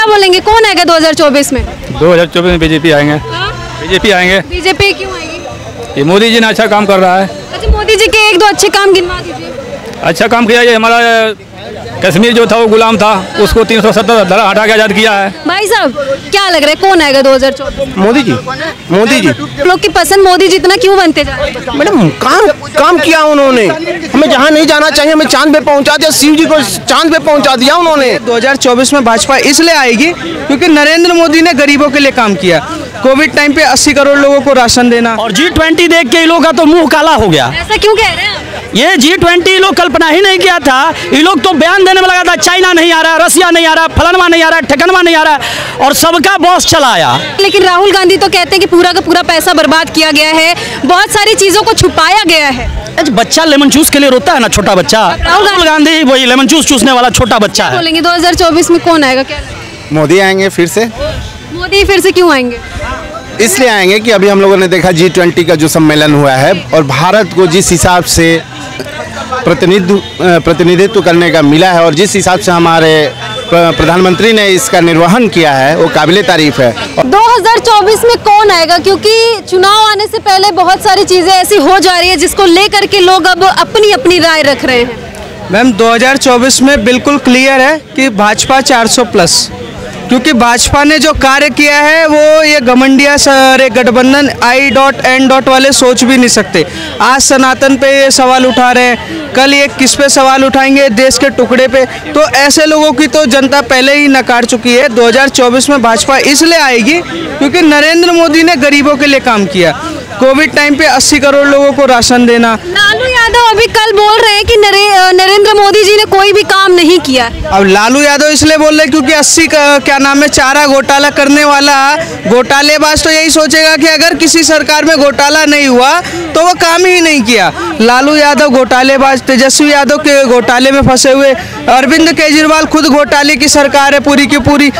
बोलेंगे, कौन आएगा 2024 में? 2024 में बीजेपी आएंगे। बीजेपी आएंगे। बीजेपी क्यों आएगी? ये मोदी जी ने अच्छा काम कर रहा है। अच्छा, मोदी जी के एक दो अच्छे काम गिनवा दीजिए। अच्छा काम किया। ये हमारा कश्मीर जो था वो गुलाम था, उसको 370 धारा हटा के आज़ाद किया है। भाई साहब क्या लग रहा है कौन आएगा 2024? मोदी जी। मोदी जी लोग की पसंद मोदी जितना क्यों बनते जा रहे हैं? मैडम काम किया उन्होंने, हमें जहाँ नहीं जाना चाहिए हमें चांद पे पहुँचा दिया, शिव जी को चांद पे पहुँचा दिया उन्होंने। 2024 में भाजपा इसलिए आएगी क्योंकि नरेंद्र मोदी ने गरीबों के लिए काम किया। कोविड टाइम पे 80 करोड़ लोगों को राशन देना, और G20 देख के इन लोगों का तो मुंह काला हो गया। ऐसा क्यों कह रहे हैं आप? ये G20 लोग कल्पना ही नहीं किया था। ये लोग तो बयान देने में लगा था, चाइना नहीं आ रहा, रसिया नहीं आ रहा, फलानवा नहीं आ रहा, ठिकानवा नहीं आ रहा, और सबका बॉस चला आया। लेकिन राहुल गांधी तो कहते हैं कि पूरा का पूरा पैसा बर्बाद किया गया है, बहुत सारी चीजों को छुपाया गया है। बच्चा लेमन जूस के लिए रोता है ना, छोटा बच्चा। राहुल गांधी वही लेमन जूस चूसने वाला छोटा बच्चा है। बोलेंगे 2024 में कौन आएगा? क्या मोदी आएंगे फिर से। मोदी फिर से क्यों आएंगे? इसलिए आएंगे कि अभी हम लोगों ने देखा G20 का जो सम्मेलन हुआ है और भारत को जिस हिसाब से प्रतिनिधित्व करने का मिला है और जिस हिसाब से हमारे प्रधानमंत्री ने इसका निर्वहन किया है वो काबिले तारीफ है। 2024 में कौन आएगा? क्योंकि चुनाव आने से पहले बहुत सारी चीजें ऐसी हो जा रही है जिसको लेकर के लोग अब अपनी अपनी राय रख रहे हैं। मैम 2024 में बिल्कुल क्लियर है कि भाजपा 400+, क्योंकि भाजपा ने जो कार्य किया है वो ये घमंडिया सारे गठबंधन I.N. वाले सोच भी नहीं सकते। आज सनातन पे ये सवाल उठा रहे हैं, कल ये किस पे सवाल उठाएंगे, देश के टुकड़े पे। तो ऐसे लोगों की तो जनता पहले ही नकार चुकी है। 2024 में भाजपा इसलिए आएगी क्योंकि नरेंद्र मोदी ने गरीबों के लिए काम किया। कोविड टाइम पे 80 करोड़ लोगों को राशन देना। लालू यादव अभी कल बोल रहे हैं कि नरेंद्र मोदी जी ने कोई भी काम नहीं किया। अब लालू यादव इसलिए बोल रहे हैं क्योंकि 80 क्या नाम है चारा घोटाला करने वाला घोटालेबाज तो यही सोचेगा कि अगर किसी सरकार में घोटाला नहीं हुआ तो वो काम ही नहीं किया। लालू यादव घोटालेबाज, तेजस्वी यादव के घोटाले में फंसे हुए, अरविंद केजरीवाल खुद घोटाले की सरकार है पूरी की पूरी।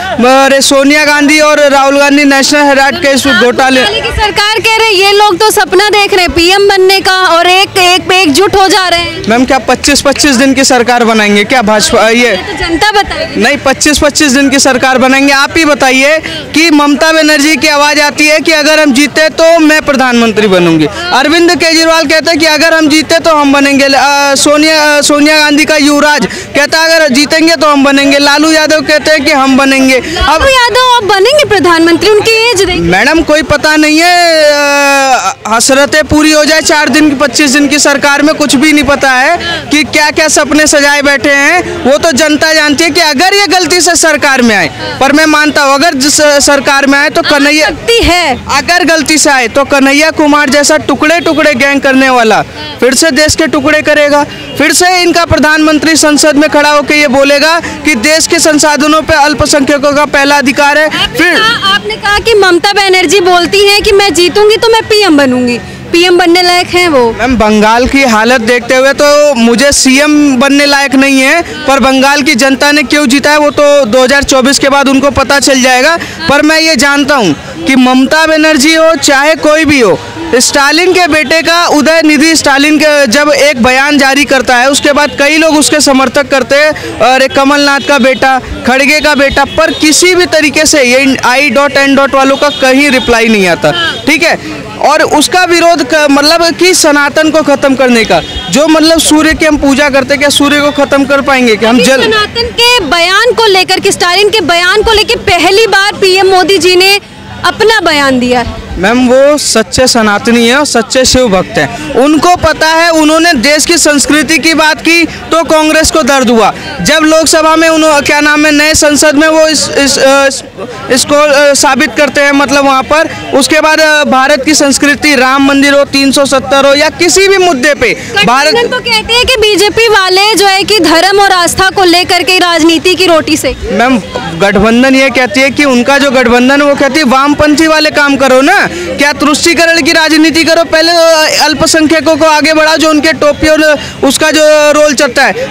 सोनिया गांधी और राहुल गांधी नेशनल हेराल्ड के घोटाले की सरकार कह रहे हैं। ये लोग तो सपना देख रहे हैं पीएम बनने का और एक पे एकजुट हो जा रहे हैं। मैम क्या 25-25 दिन की सरकार बनाएंगे क्या भाजपा? ये तो जनता बताएगी। नहीं, 25-25 दिन की सरकार बनाएंगे। आप ही बताइए कि ममता बनर्जी की आवाज आती है कि अगर हम जीते तो मैं प्रधानमंत्री बनूंगी। अरविंद केजरीवाल कहते हैं कि अगर हम जीते तो हम बनेंगे। सोनिया गांधी का युवराज कहता है अगर जीतेंगे तो हम बनेंगे। लालू यादव कहते हैं कि हम बनेंगे। अब यादव अब बनेंगे प्रधानमंत्री? उनकी एज देखिए। मैडम कोई पता नहीं है, हसरतें पूरी हो जाए 4 दिन की 25 दिन की सरकार में कुछ भी नहीं पता है कि क्या क्या सपने सजाए बैठे हैं। वो तो जनता जानती है कि अगर ये गलती से सरकार में आए, पर मैं मानता हूँ अगर सरकार में आए तो कन्हैया है, अगर गलती से आए तो कन्हैया कुमार जैसा टुकड़े टुकड़े गैंग करने वाला फिर से देश के टुकड़े करेगा। फिर से इनका प्रधानमंत्री संसद में खड़ा होकर ये बोलेगा कि देश के संसाधनों पे अल्पसंख्यकों का पहला अधिकार है। फिर आपने कहा कि ममता बनर्जी बोलती है कि मैं जीतूंगी तो मैं पीएम बनूंगी। पीएम बनने लायक हैं वो? मैम बंगाल की हालत देखते हुए तो मुझे सीएम बनने लायक नहीं है, पर बंगाल की जनता ने क्यों जीता है वो तो 2024 के बाद उनको पता चल जाएगा। पर मैं ये जानता हूँ कि ममता बनर्जी हो चाहे कोई भी हो, स्टालिन के बेटे का उदयनिधि स्टालिन के जब एक बयान जारी करता है उसके बाद कई लोग उसके समर्थक करते हैं। और कमलनाथ का बेटा, खड़गे का बेटा, पर किसी भी तरीके से ये I.N. वालों का कहीं रिप्लाई नहीं आता। ठीक है, और उसका विरोध मतलब कि सनातन को खत्म करने का, जो मतलब सूर्य की हम पूजा करते हैं, क्या सूर्य को खत्म कर पाएंगे? कि हम सनातन के बयान को लेकर के, स्टालिन के बयान को लेकर पहली बार पीएम मोदी जी ने अपना बयान दिया है। मैम वो सच्चे सनातनी है और सच्चे शिव भक्त हैं। उनको पता है, उन्होंने देश की संस्कृति की बात की तो कांग्रेस को दर्द हुआ। जब लोकसभा में उन्होंने क्या नाम है नए संसद में वो इसको साबित करते हैं, मतलब वहाँ पर उसके बाद भारत की संस्कृति, राम मंदिर हो, 370 हो या किसी भी मुद्दे पे भारत तो कहते हैं कि बीजेपी वाले जो है कि धर्म और आस्था को लेकर के राजनीति की रोटी से। मैम गठबंधन ये कहती है कि उनका जो गठबंधन वो कहती है वामपंथी वाले काम करो ना, क्या तुष्टीकरण की राजनीति करो, पहले अल्पसंख्यकों को आगे बढ़ाओ, जो उनके टोपी और उसका जो रोल चलता है।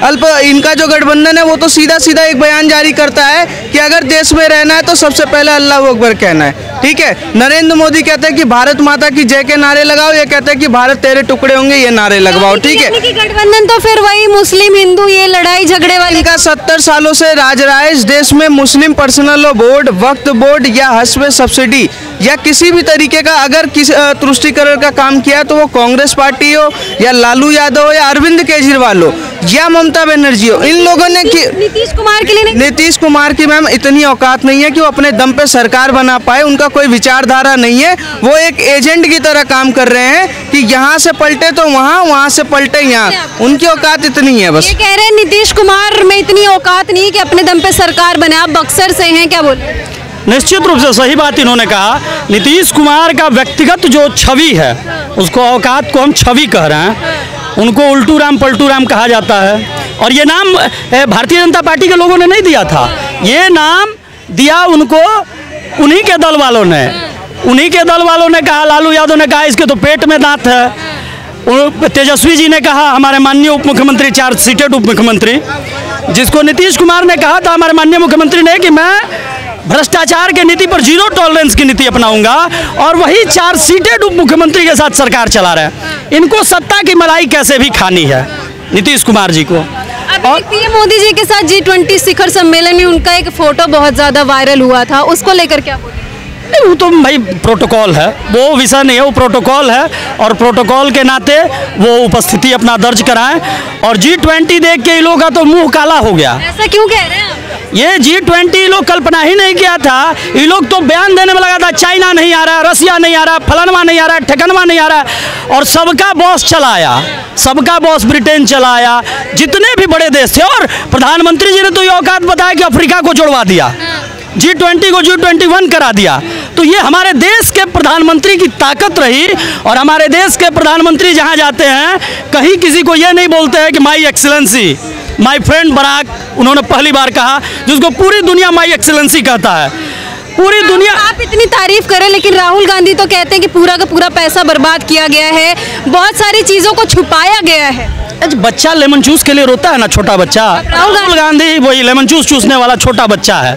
इनका जो गठबंधन है वो तो सीधा सीधा एक बयान जारी करता है कि अगर देश में रहना है तो सबसे पहले अल्लाह अकबर कहना है, ठीक है। नरेंद्र मोदी कहते हैं कि भारत माता की जय के नारे लगाओ, ये कहते हैं कि भारत तेरे टुकड़े होंगे, ये नारे लगवाओ, ठीक है। गठबंधन तो फिर वही मुस्लिम हिंदू ये लड़ाई झगड़े वाली इनका 70 सालों से राज रहा है इस देश में। मुस्लिम पर्सनल लॉ बोर्ड, वक्फ बोर्ड या हस्ब सब्सिडी या किसी भी तरीके का अगर किसी तुष्टीकरण का काम किया तो वो कांग्रेस पार्टी हो या लालू यादव हो या अरविंद केजरीवाल हो या ममता बनर्जी हो, इन लोगों ने नीतीश कुमार के लिए नहीं। नीतीश कुमार की मैम इतनी औकात नहीं है कि वो अपने दम पे सरकार बना पाए, उनका कोई विचारधारा नहीं है। वो एक एजेंट की तरह काम कर रहे हैं कि यहाँ से पलटे तो वहाँ, वहाँ से पलटे यहाँ, उनकी औकात इतनी है बस। ये कह रहे हैं नीतीश कुमार में इतनी औकात नहीं कि अपने दम पे सरकार बने। आप बक्सर से हैं, क्या बोले? निश्चित रूप से सही बात इन्होंने कहा। नीतीश कुमार का व्यक्तिगत जो छवि है, उसको औकात को हम छवि कह रहे हैं, उनको उल्टू राम पलटू राम कहा जाता है। और ये नाम भारतीय जनता पार्टी के लोगों ने नहीं दिया था, ये नाम दिया उनको उन्हीं के दल वालों ने। उन्हीं के दल वालों ने कहा, लालू यादव ने कहा इसके तो पेट में दांत है। तेजस्वी जी ने कहा, हमारे माननीय उप मुख्यमंत्री, 4 सीटेड उप मुख्यमंत्री, जिसको नीतीश कुमार ने कहा था हमारे माननीय मुख्यमंत्री ने कि मैं भ्रष्टाचार की नीति पर जीरो टॉलरेंस की नीति अपनाऊंगा, और वही 4 सीटेड उप मुख्यमंत्री के साथ सरकार चला रहे हैं। इनको सत्ता की मलाई कैसे भी खानी है नीतीश कुमार जी को। और पीएम मोदी जी के साथ G20 शिखर सम्मेलन में उनका एक फोटो बहुत ज्यादा वायरल हुआ था, उसको लेकर क्या बोले? वो तो भाई प्रोटोकॉल है, वो विषय नहीं है, वो प्रोटोकॉल है, और प्रोटोकॉल के नाते वो उपस्थिति अपना दर्ज कराएं। और G20 देख के इन लोगों का तो मुंह काला हो गया। ऐसा क्यों कह रहे हैं आप? ये G20 लोग कल्पना ही नहीं किया था। ये लोग तो बयान देने में लगा था, चाइना नहीं आ रहा, रसिया नहीं आ रहा, फलानवा नहीं आ रहा, ठिकानवा नहीं आ रहा, और सबका बॉस चलाया, सबका बॉस ब्रिटेन चलाया, जितने भी बड़े देश थे। और प्रधानमंत्री जी ने तो ये औकात बताया कि अफ्रीका को जोड़वा दिया, G20 को G21 करा दिया। तो ये हमारे देश के प्रधानमंत्री की ताकत रही। और हमारे देश के प्रधानमंत्री जहाँ जाते हैं, कहीं किसी को ये नहीं बोलते हैं कि माई एक्सीलेंसी, माई फ्रेंड बराक, उन्होंने पहली बार कहा, जिसको पूरी दुनिया माई एक्सीलेंसी कहता है, पूरी दुनिया। आप इतनी तारीफ करें, लेकिन राहुल गांधी तो कहते हैं कि पूरा का पूरा पैसा बर्बाद किया गया है, बहुत सारी चीजों को छुपाया गया है। बच्चा लेमन जूस के लिए रोता है ना, छोटा बच्चा। राहुल गांधी वही लेमन जूस चूसने वाला छोटा बच्चा है।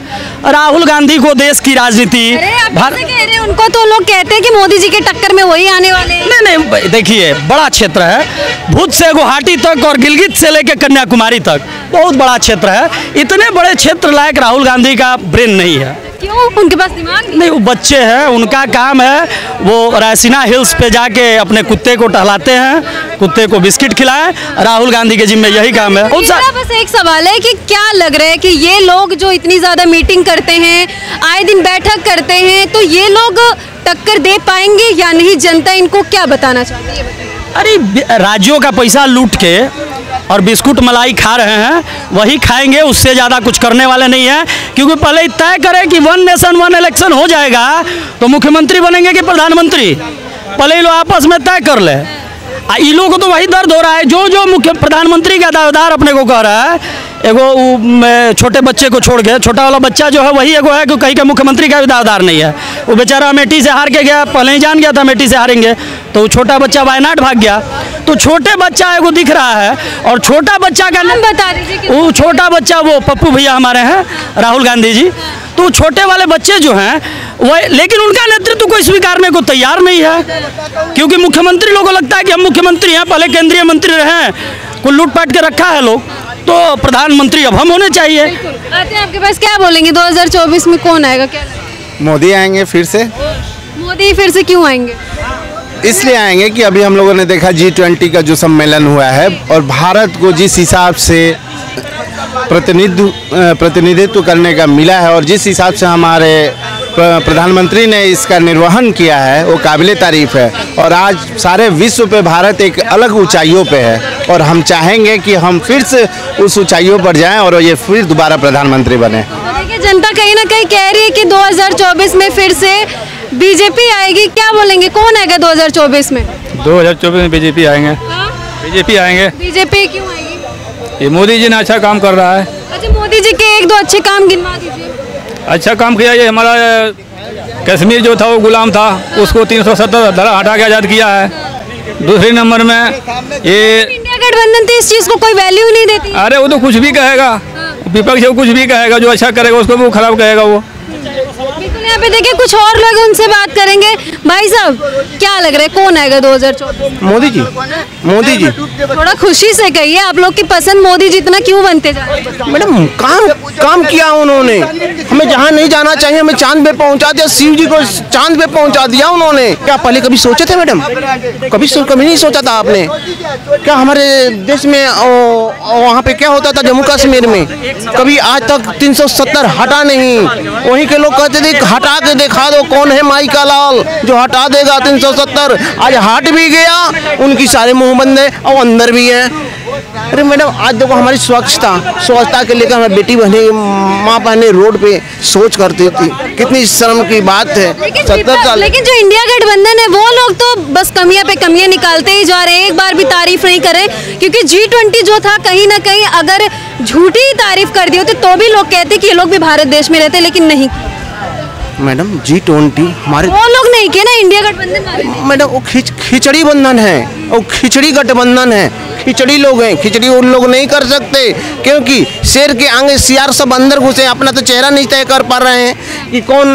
राहुल गांधी को देश की राजनीति, कह रहे हैं उनको, तो लोग कहते हैं कि मोदी जी के टक्कर में वही आने वाले हैं। नहीं, देखिए बड़ा क्षेत्र है, भुज से गुवाहाटी तक और गिलगित से लेकर कन्याकुमारी तक बहुत बड़ा क्षेत्र है। इतने बड़े क्षेत्र लायक राहुल गांधी का ब्रेन नहीं है। क्यों? उनके पास दिमाग नहीं, वो बच्चे हैं, उनका काम है वो रायसीना हिल्स पे जाके अपने कुत्ते को टहलाते हैं, कुत्ते को बिस्किट खिलाएं। राहुल गांधी के जिम्मे यही काम है। मेरा बस एक सवाल है कि क्या लग रहा है कि ये लोग जो इतनी ज्यादा मीटिंग करते हैं, आए दिन बैठक करते हैं, तो ये लोग टक्कर दे पाएंगे या नहीं? जनता इनको क्या बताना चाहती है? अरे राज्यों का पैसा लूट के और बिस्कुट मलाई खा रहे हैं, वही खाएंगे, उससे ज़्यादा कुछ करने वाले नहीं है। क्योंकि पहले तय करें कि 1 नेशन 1 इलेक्शन हो जाएगा तो मुख्यमंत्री बनेंगे कि प्रधानमंत्री, पहले ये लोग आपस में तय कर ले। इन लोगों को तो वही दर्द हो रहा है, जो मुख्य प्रधानमंत्री का दावेदार अपने को कह रहा है, एगो छोटे बच्चे को छोड़ के, छोटा वाला बच्चा जो है वही एगो है कि कहीं का मुख्यमंत्री का भी दावेदार नहीं है। वो बेचारा अमेठी से हार के गया, पहले ही जान गया था अमेठी से हारेंगे, तो छोटा बच्चा वायनाड भाग गया। तो छोटे बच्चा एगो दिख रहा है, और छोटा बच्चा का नाम बता दीजिए। वो छोटा बच्चा वो पप्पू भैया हमारे हैं, राहुल गांधी जी। तो छोटे वाले बच्चे जो हैं वो, लेकिन उनका नेतृत्व कोई स्वीकारने को तैयार नहीं है। क्योंकि मुख्यमंत्री लोगों को लगता है कि हम मुख्यमंत्री हैं, पहले केंद्रीय मंत्री रहे, कुल लूट पाट के रखा है लोग, तो प्रधानमंत्री अब हम होने चाहिए। आते हैं आपके पास, क्या बोलेंगे 2024 में कौन आएगा? क्या मोदी आएंगे फिर से। मोदी फिर से क्यों आएंगे? इसलिए आएंगे कि अभी हम लोगों ने देखा G20 का जो सम्मेलन हुआ है, और भारत को जिस हिसाब से प्रतिनिधित्व करने का मिला है, और जिस हिसाब से हमारे प्रधानमंत्री ने इसका निर्वहन किया है, वो काबिले तारीफ है। और आज सारे विश्व पे भारत एक अलग ऊंचाइयों पे है, और हम चाहेंगे कि हम फिर से उस ऊंचाइयों पर जाएं और ये फिर दोबारा प्रधानमंत्री बने। देखिए, जनता कहीं ना कहीं कह रही है कि 2024 में फिर से बीजेपी आएगी, क्या बोलेंगे, कौन आएगा 2024 में? 2024 में बीजेपी आएंगे। बीजेपी आएंगे। बीजेपी क्यों आएगी? ये मोदी जी ने अच्छा काम कर रहा है। अच्छा, मोदी जी के 1-2 अच्छे काम गिनवा दीजिए। अच्छा काम किया, ये हमारा कश्मीर जो था वो गुलाम था, उसको 370 धारा हटा के आज़ाद किया है। दूसरे नंबर में ये इंडिया गठबंधन तो इस चीज़ को कोई वैल्यू नहीं देती। अरे वो तो कुछ भी कहेगा, विपक्ष वो कुछ भी कहेगा, जो अच्छा करेगा उसको भी वो खराब कहेगा वो। बिल्कुल, यहाँ पे देखिए कुछ और लोग हैं, उनसे बात करेंगे। भाई साहब, क्या लग रहा है कौन आएगा 2024? मोदी जी, मोदी जी। थोड़ा खुशी से कहिए, आप लोग की पसंद मोदी जी इतना क्यों बनते जा रहे हैं? मैडम काम किया उन्होंने, हमें जहाँ नहीं जाना चाहिए हमें चांद पे पहुँचा दिया, शिव जी को चांद पे पहुँचा दिया उन्होंने। क्या पहले कभी सोचे थे मैडम? कभी नहीं सोचा था आपने? क्या हमारे देश में वहाँ पे क्या होता था जम्मू कश्मीर में? कभी आज तक 370 हटा नहीं। वहीं के लोग कहते थे हटा के दिखा दो कौन है माई का लाल जो हटा देगा 370। आज हट भी गया, उनकी सारे मुंह बंद है और अंदर भी है। अरे मैडम आज देखो हमारी स्वच्छता के लेकर हमारी बेटी बहने माँ बहने रोड पे सोच करती थी, कितनी शर्म की बात है। 70 साल। लेकिन जो इंडिया गठबंधन है वो लोग तो बस कमियां पे कमियां निकालते ही जा रहे हैं, एक बार भी तारीफ नहीं करें। क्योंकि G20 जो था कहीं ना कहीं अगर झूठी तारीफ कर दी होती तो भी लोग कहते कि ये लोग भी भारत देश में रहते, लेकिन नहीं। मैडम G20 हमारे वो लोग नहीं के ना, इंडिया गठबंधन वाले। मैडम वो खिचड़ी बंधन है, वो खिचड़ी गठबंधन है, खिचड़ी लोग हैं। खिचड़ी उन लोग नहीं कर सकते क्योंकि शेर के आगे सियार सब अंदर घुसे, अपना तो चेहरा नहीं तय कर पा रहे हैं कि कौन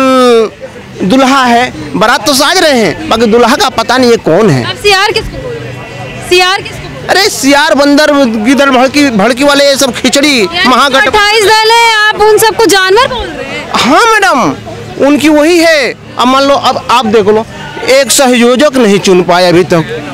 दुल्हा है। बारात तो साज रहे हैं, बाकी दुल्हा का पता नहीं है कौन है। आप सियार किसको बोल रहे हैं? सियार किसको? अरे सियार बंदर गिदड़ भड़की वाले ये सब खिचड़ी महागठ 28 दल है, आप उन सबको जानवर बोल रहे हैं? हाँ मैडम, उनकी वही है। अब मान लो अब आप देख लो, एक सहयोजक नहीं चुन पाए अभी तक।